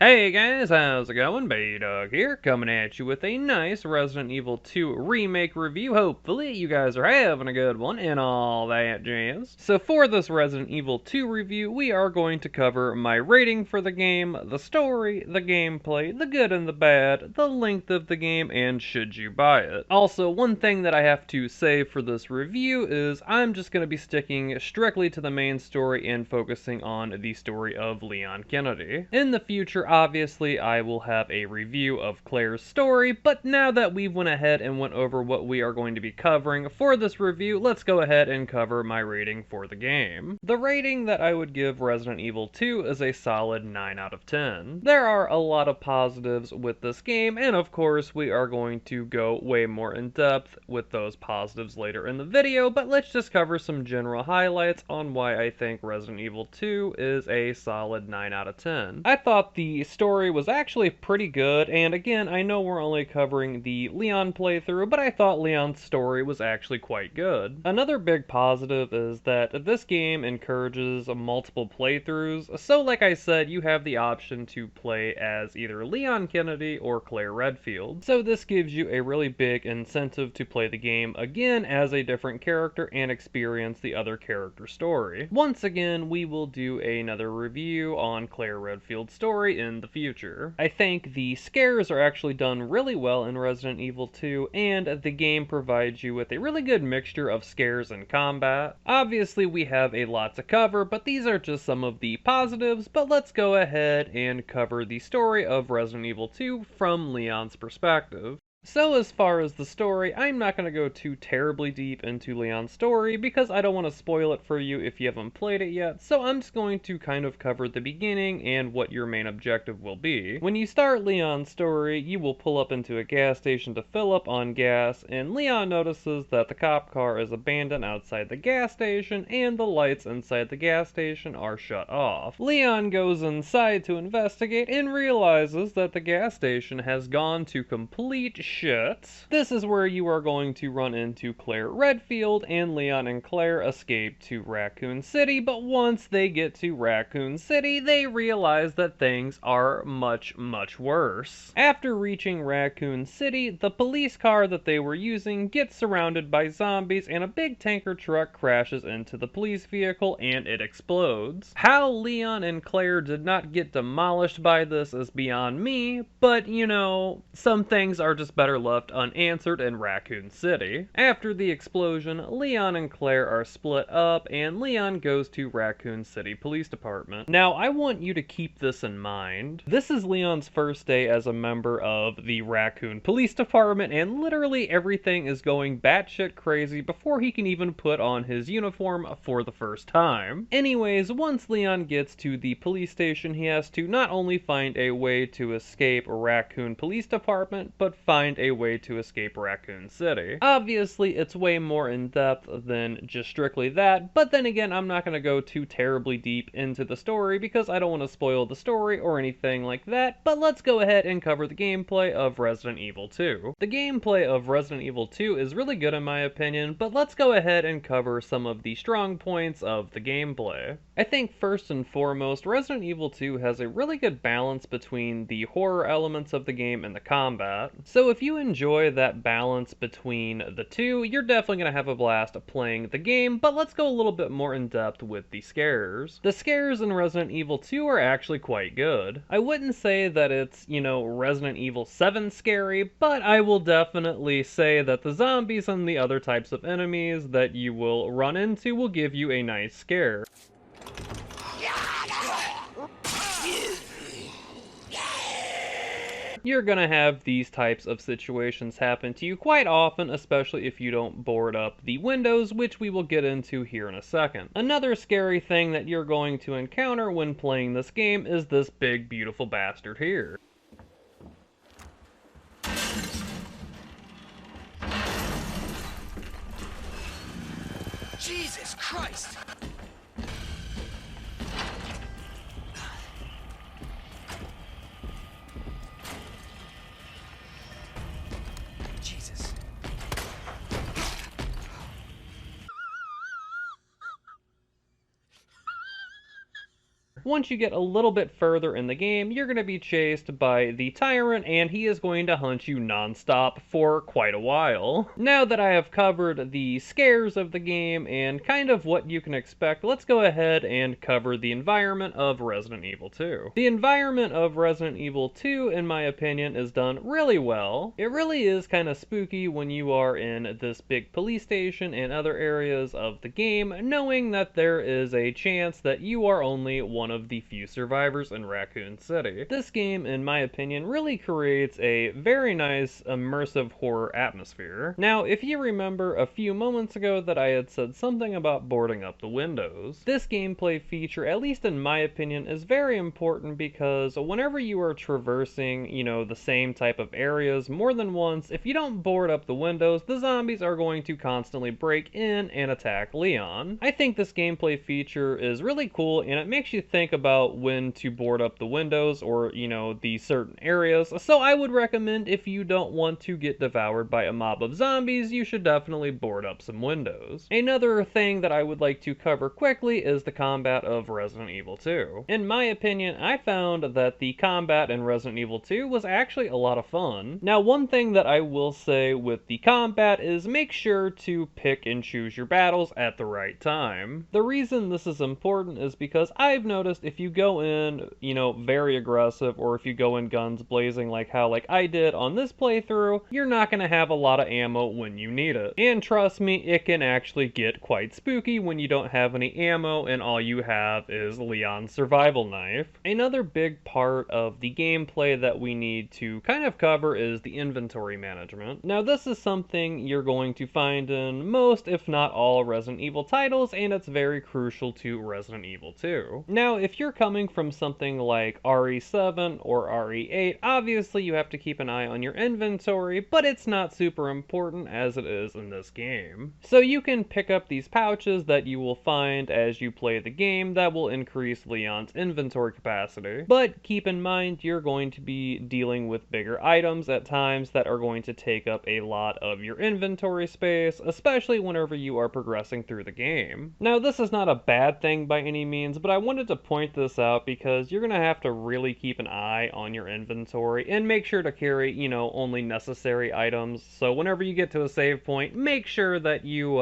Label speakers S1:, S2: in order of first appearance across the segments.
S1: Hey guys, how's it going? Baydog here, coming at you with a nice Resident Evil 2 Remake review. Hopefully you guys are having a good one and all that jazz. So for this Resident Evil 2 review, we are going to cover my rating for the game, the story, the gameplay, the good and the bad, the length of the game, and should you buy it. Also, one thing that I have to say for this review is I'm just going to be sticking strictly to the main story and focusing on the story of Leon Kennedy. In the future, obviously, I will have a review of Claire's story, but now that we went ahead and went over what we are going to be covering for this review, let's go ahead and cover my rating for the game. The rating that I would give Resident Evil 2 is a solid 9 out of 10. There are a lot of positives with this game, and of course, we are going to go way more in depth with those positives later in the video, but let's just cover some general highlights on why I think Resident Evil 2 is a solid 9 out of 10. I thought the story was actually pretty good, and again, I know we're only covering the Leon playthrough, but I thought Leon's story was actually quite good. Another big positive is that this game encourages multiple playthroughs, so like I said, you have the option to play as either Leon Kennedy or Claire Redfield. So this gives you a really big incentive to play the game again as a different character and experience the other character story. Once again, we will do another review on Claire Redfield's story in the future. I think the scares are actually done really well in Resident Evil 2, and the game provides you with a really good mixture of scares and combat. Obviously, we have a lot to cover, but these are just some of the positives, but let's go ahead and cover the story of Resident Evil 2 from Leon's perspective. So as far as the story, I'm not going to go too terribly deep into Leon's story because I don't want to spoil it for you if you haven't played it yet, so I'm just going to kind of cover the beginning and what your main objective will be. When you start Leon's story, you will pull up into a gas station to fill up on gas, and Leon notices that the cop car is abandoned outside the gas station and the lights inside the gas station are shut off. Leon goes inside to investigate and realizes that the gas station has gone to complete shit. This is where you are going to run into Claire Redfield, and Leon and Claire escape to Raccoon City, but once they get to Raccoon City, they realize that things are much worse. After reaching Raccoon City, the police car that they were using gets surrounded by zombies, and a big tanker truck crashes into the police vehicle and it explodes. How Leon and Claire did not get demolished by this is beyond me, but you know, some things are just better left unanswered in Raccoon City. After the explosion, Leon and Claire are split up, and Leon goes to Raccoon City Police Department. Now, I want you to keep this in mind. This is Leon's first day as a member of the Raccoon Police Department, and literally everything is going batshit crazy before he can even put on his uniform for the first time. Anyways, once Leon gets to the police station, he has to not only find a way to escape Raccoon Police Department, but find a way to escape Raccoon City. Obviously, it's way more in-depth than just strictly that, but then again, I'm not going to go too terribly deep into the story because I don't want to spoil the story or anything like that, but let's go ahead and cover the gameplay of Resident Evil 2. The gameplay of Resident Evil 2 is really good in my opinion, but let's go ahead and cover some of the strong points of the gameplay. I think first and foremost, Resident Evil 2 has a really good balance between the horror elements of the game and the combat. So if you enjoy that balance between the two, you're definitely going to have a blast playing the game, but let's go a little bit more in depth with the scares. The scares in Resident Evil 2 are actually quite good. I wouldn't say that it's, you know, Resident Evil 7 scary, but I will definitely say that the zombies and the other types of enemies that you will run into will give you a nice scare. You're gonna have these types of situations happen to you quite often, especially if you don't board up the windows, which we will get into here in a second. Another scary thing that you're going to encounter when playing this game is this big, beautiful bastard here.
S2: Jesus Christ! Jesus.
S1: Once you get a little bit further in the game, you're going to be chased by the tyrant, and he is going to hunt you non-stop for quite a while. Now that I have covered the scares of the game and kind of what you can expect, let's go ahead and cover the environment of Resident Evil 2. The environment of Resident Evil 2, in my opinion, is done really well. It really is kind of spooky when you are in this big police station and other areas of the game, knowing that there is a chance that you are only one of the few survivors in Raccoon City. This game, in my opinion, really creates a very nice immersive horror atmosphere. Now, if you remember a few moments ago that I had said something about boarding up the windows, this gameplay feature, at least in my opinion, is very important because whenever you are traversing, the same type of areas more than once, if you don't board up the windows, the zombies are going to constantly break in and attack Leon. I think this gameplay feature is really cool, and it makes you think about when to board up the windows or, the certain areas. So I would recommend, if you don't want to get devoured by a mob of zombies, you should definitely board up some windows. Another thing that I would like to cover quickly is the combat of Resident Evil 2. In my opinion, I found that the combat in Resident Evil 2 was actually a lot of fun. Now, one thing that I will say with the combat is make sure to pick and choose your battles at the right time. The reason this is important is because I've noticed if you go in, very aggressive, or if you go in guns blazing like how I did on this playthrough, you're not going to have a lot of ammo when you need it. And trust me, it can actually get quite spooky when you don't have any ammo and all you have is Leon's survival knife. Another big part of the gameplay that we need to kind of cover is the inventory management. Now, this is something you're going to find in most, if not all, Resident Evil titles, and it's very crucial to Resident Evil 2. Now, if you're coming from something like RE7 or RE8, obviously you have to keep an eye on your inventory, but it's not super important as it is in this game. So you can pick up these pouches that you will find as you play the game that will increase Leon's inventory capacity. But keep in mind, you're going to be dealing with bigger items at times that are going to take up a lot of your inventory space, especially whenever you are progressing through the game. Now, this is not a bad thing by any means, but I wanted to point this out because you're going to have to really keep an eye on your inventory and make sure to carry, only necessary items. So whenever you get to a save point, make sure that you,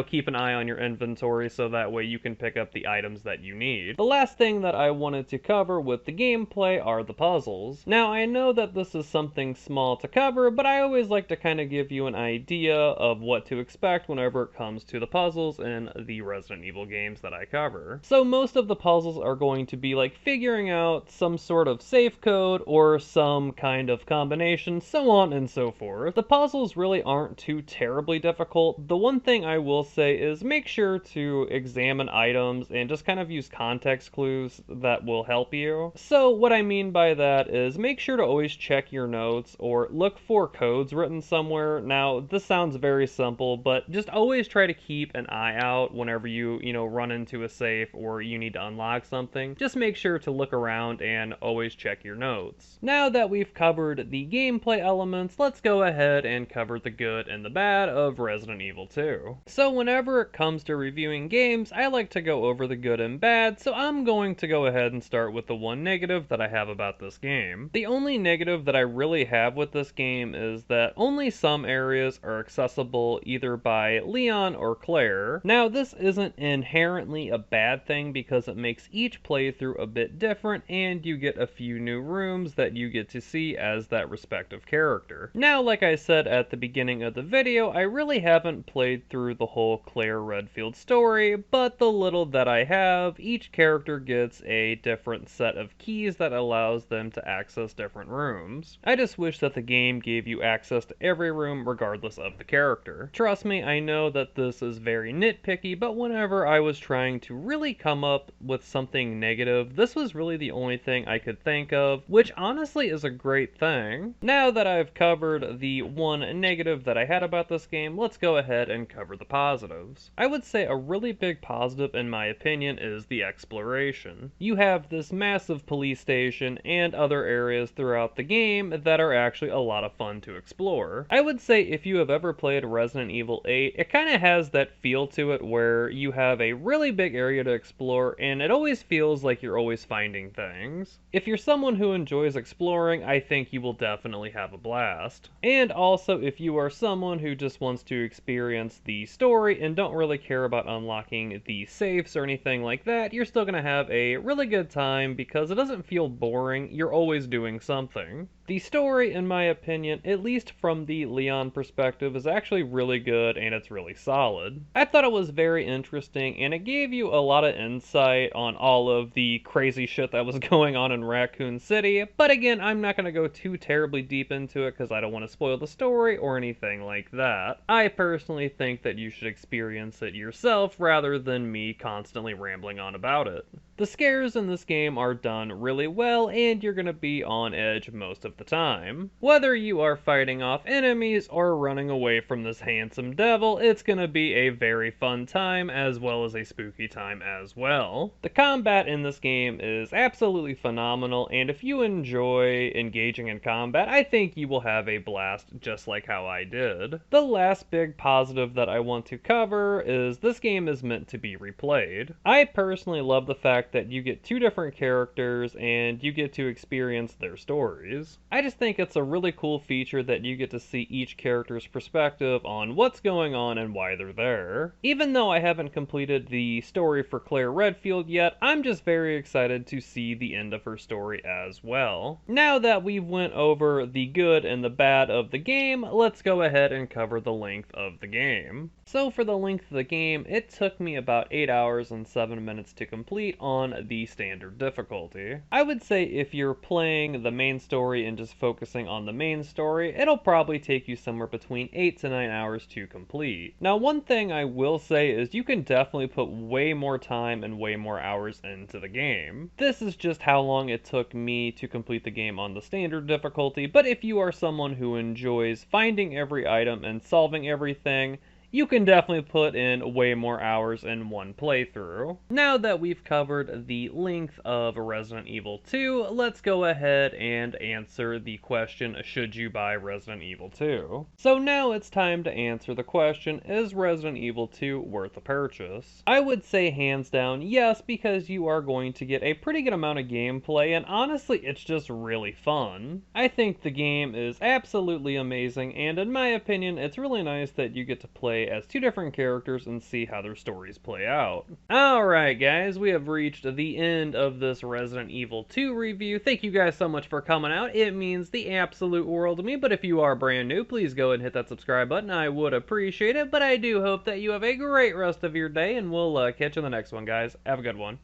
S1: keep an eye on your inventory so that way you can pick up the items that you need. The last thing that I wanted to cover with the gameplay are the puzzles. Now, I know that this is something small to cover, but I always like to kind of give you an idea of what to expect whenever it comes to the puzzles in the Resident Evil games that I cover. So most of the puzzles are going to be like figuring out some sort of safe code or some kind of combination, so on and so forth. The puzzles really aren't too terribly difficult. The one thing I will say is make sure to examine items and just kind of use context clues that will help you. So what I mean by that is make sure to always check your notes or look for codes written somewhere. Now, this sounds very simple, but just always try to keep an eye out whenever you, run into a safe or you need to unlock something. Just make sure to look around and always check your notes. Now that we've covered the gameplay elements, let's go ahead and cover the good and the bad of Resident Evil 2. So whenever it comes to reviewing games, I like to go over the good and bad, so I'm going to go ahead and start with the one negative that I have about this game. The only negative that I really have with this game is that only some areas are accessible either by Leon or Claire. Now, this isn't inherently a bad thing because it makes each playthrough a bit different and you get a few new rooms that you get to see as that respective character. Now, like I said at the beginning of the video, I really haven't played through the whole Claire Redfield story, but the little that I have, each character gets a different set of keys that allows them to access different rooms. I just wish that the game gave you access to every room regardless of the character. Trust me, I know that this is very nitpicky, but whenever I was trying to really come up with something negative, this was really the only thing I could think of, which honestly is a great thing. Now that I've covered the one negative that I had about this game, let's go ahead and cover the positives. I would say a really big positive in my opinion is the exploration. You have this massive police station and other areas throughout the game that are actually a lot of fun to explore. I would say if you have ever played Resident Evil 8, it kind of has that feel to it where you have a really big area to explore and it always always feels like you're always finding things. If you're someone who enjoys exploring, I think you will definitely have a blast. And also, if you are someone who just wants to experience the story and don't really care about unlocking the safes or anything like that, you're still going to have a really good time because it doesn't feel boring. You're always doing something. The story, in my opinion, at least from the Leon perspective, is actually really good and it's really solid. I thought it was very interesting and it gave you a lot of insight on all of the crazy shit that was going on in Raccoon City, but again, I'm not going to go too terribly deep into it because I don't want to spoil the story or anything like that. I personally think that you should experience it yourself rather than me constantly rambling on about it. The scares in this game are done really well and you're going to be on edge most of the time. Whether you are fighting off enemies or running away from this handsome devil, it's going to be a very fun time as well as a spooky time as well. The combat in this game is absolutely phenomenal, and if you enjoy engaging in combat, I think you will have a blast just like how I did. The last big positive that I want to cover is this game is meant to be replayed. I personally love the fact that you get two different characters and you get to experience their stories. I just think it's a really cool feature that you get to see each character's perspective on what's going on and why they're there. Even though I haven't completed the story for Claire Redfield yet, I'm just very excited to see the end of her story as well. Now that we've went over the good and the bad of the game, let's go ahead and cover the length of the game. So for the length of the game, it took me about 8 hours and 7 minutes to complete on the standard difficulty. I would say if you're playing the main story and just focusing on the main story, it'll probably take you somewhere between 8 to 9 hours to complete. Now one thing I will say is you can definitely put way more time and way more hours into the game. This is just how long it took me to complete the game on the standard difficulty, but if you are someone who enjoys finding every item and solving everything, you can definitely put in way more hours in one playthrough. Now that we've covered the length of Resident Evil 2, let's go ahead and answer the question, should you buy Resident Evil 2? So now it's time to answer the question, is Resident Evil 2 worth a purchase? I would say hands down yes, because you are going to get a pretty good amount of gameplay, and honestly it's just really fun. I think the game is absolutely amazing, and in my opinion it's really nice that you get to play as two different characters and see how their stories play out. Alright guys, we have reached the end of this Resident Evil 2 review. Thank you guys so much for coming out. It means the absolute world to me, but if you are brand new, please go ahead and hit that subscribe button. I would appreciate it, but I do hope that you have a great rest of your day, and we'll catch you in the next one, guys. Have a good one.